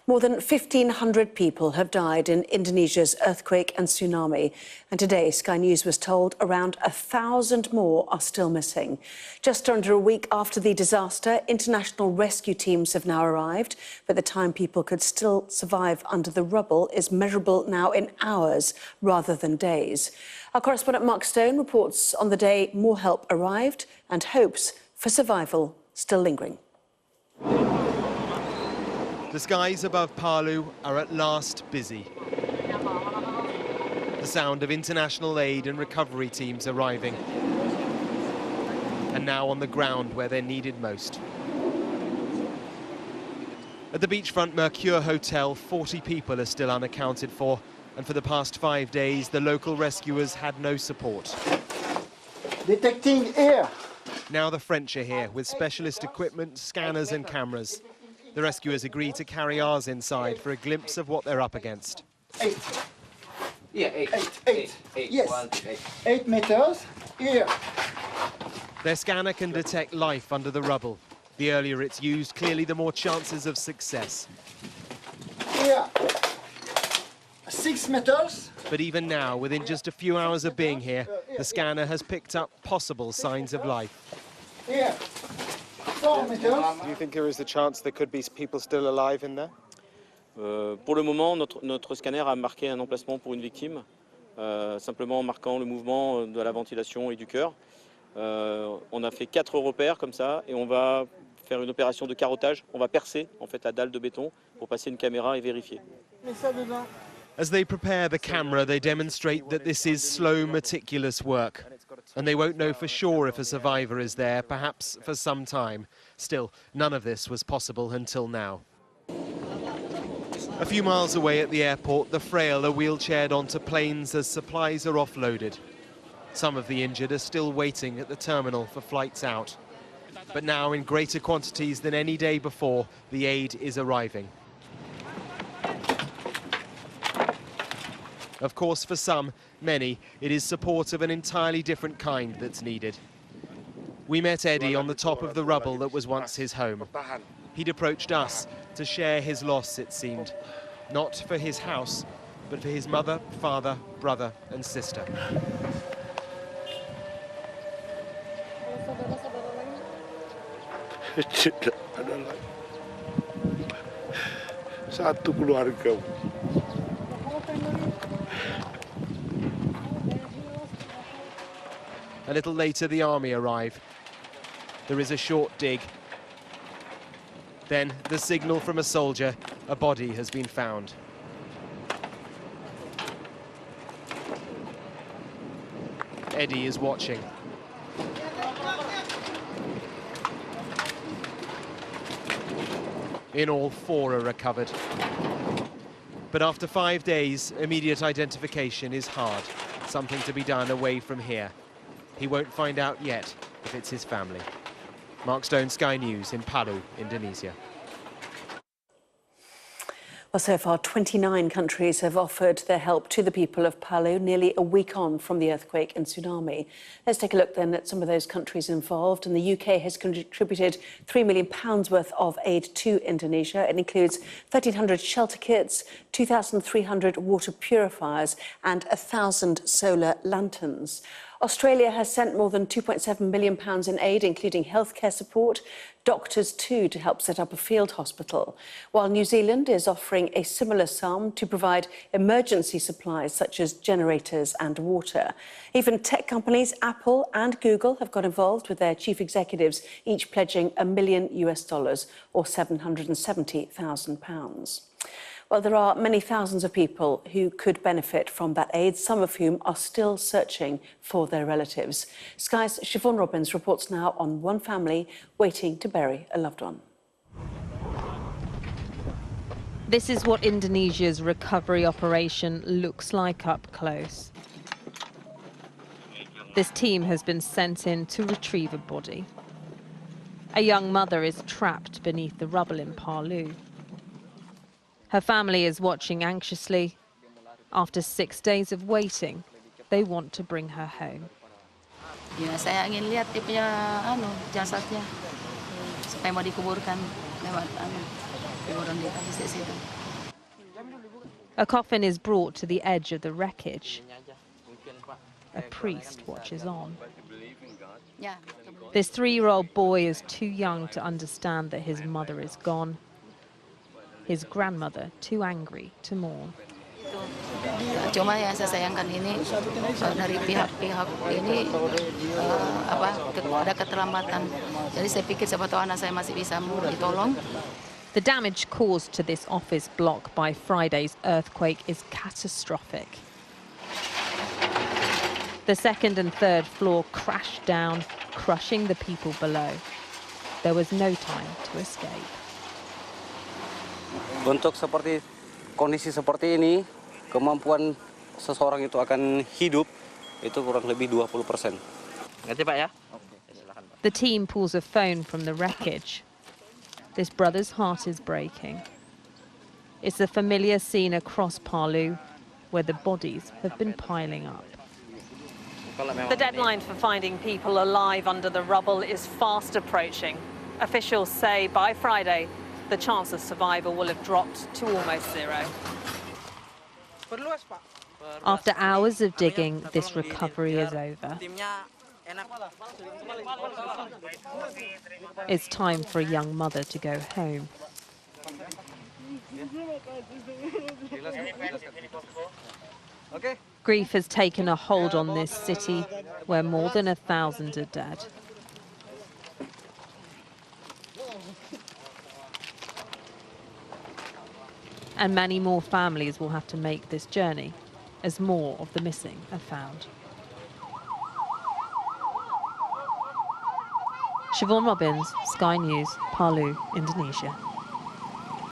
More than 1,500 people have died in Indonesia's earthquake and tsunami. And today, Sky News was told around 1,000 more are still missing. Just under a week after the disaster, international rescue teams have now arrived. But the time people could still survive under the rubble is measurable now in hours rather than days. Our correspondent Mark Stone reports on the day more help arrived and hopes for survival still lingering. The skies above Palu are at last busy. The sound of international aid and recovery teams arriving. And now on the ground where they're needed most. At the beachfront Mercure Hotel, 40 people are still unaccounted for. And for the past 5 days, the local rescuers had no support. Detecting air. Now the French are here with specialist equipment, scanners and cameras. The rescuers agree to carry ours inside for a glimpse of what they're up against. 8. Yeah, eight. Yes. 8. 8 meters. Here. Their scanner can detect life under the rubble. The earlier it's used, clearly the more chances of success. Here. 6 meters. But even now, within just a few hours of being here, the scanner has picked up possible signs of life. Here. 4 meters. Do you think there is a chance there could be people still alive in there? Pour le moment, notre scanner a marqué un emplacement pour une victime, simplement en marquant le mouvement de la ventilation et du cœur. On a fait 4 repères comme ça et on va faire une opération de carottage. On va percer en fait la dalle de béton pour passer une caméra et vérifier. As they prepare the camera, they demonstrate that this is slow, meticulous work. And they won't know for sure if a survivor is there, perhaps for some time. Still, none of this was possible until now. A few miles away at the airport, the frail are wheelchaired onto planes as supplies are offloaded. Some of the injured are still waiting at the terminal for flights out. But now, in greater quantities than any day before, the aid is arriving. Of course, for some, many, it is support of an entirely different kind that's needed. We met Eddie on the top of the rubble that was once his home. He'd approached us to share his loss, it seemed. Not for his house, but for his mother, father, brother and sister. Satu keluarga. A little later, the army arrive. There is a short dig. Then the signal from a soldier, a body has been found. Eddie is watching. In all, 4 are recovered. But after 5 days, immediate identification is hard. Something to be done away from here. He won't find out yet if it's his family. Mark Stone, Sky News in Palu, Indonesia. Well, so far, 29 countries have offered their help to the people of Palu, nearly a week on from the earthquake and tsunami. Let's take a look then at some of those countries involved. And the UK has contributed £3 million worth of aid to Indonesia. It includes 1,300 shelter kits, 2,300 water purifiers and 1,000 solar lanterns. Australia has sent more than £2.7 million in aid, including healthcare support, doctors too, to help set up a field hospital, while New Zealand is offering a similar sum to provide emergency supplies such as generators and water. Even tech companies Apple and Google have got involved, with their chief executives each pledging $1 million or £770,000. Well, there are many thousands of people who could benefit from that aid, some of whom are still searching for their relatives. Sky's Siobhan Robbins reports now on one family waiting to bury a loved one. This is what Indonesia's recovery operation looks like up close. This team has been sent in to retrieve a body. A young mother is trapped beneath the rubble in Palu. Her family is watching anxiously. After 6 days of waiting, they want to bring her home. Ya, saya ingin lihat tipenya jasadnya supaya mau dikuburkan lewat Orang di situ. A coffin is brought to the edge of the wreckage. A priest watches on. Ya. This 3-year-old boy is too young to understand that his mother is gone. His grandmother too angry to mourn. Cuma yang saya sayangkan ini dari pihak-pihak ini ada keterlambatan. Jadi saya pikir siapa tahu anak saya masih bisa ditolong. The damage caused to this office block by Friday's earthquake is catastrophic. The second and third floor crashed down, crushing the people below. There was no time to escape. Untuk kondisi seperti ini, kemampuan seseorang itu akan hidup itu kurang lebih 20%. Ngerti Pak ya? The team pulls a phone from the wreckage. This brother's heart is breaking. It's a familiar scene across Palu, where the bodies have been piling up. The deadline for finding people alive under the rubble is fast approaching. Officials say by Friday, the chance of survival will have dropped to almost zero. After hours of digging, this recovery is over. It's time for a young mother to go home. Grief has taken a hold on this city, where more than 1,000 are dead. And many more families will have to make this journey as more of the missing are found. Siobhan Robbins, Sky News, Palu, Indonesia.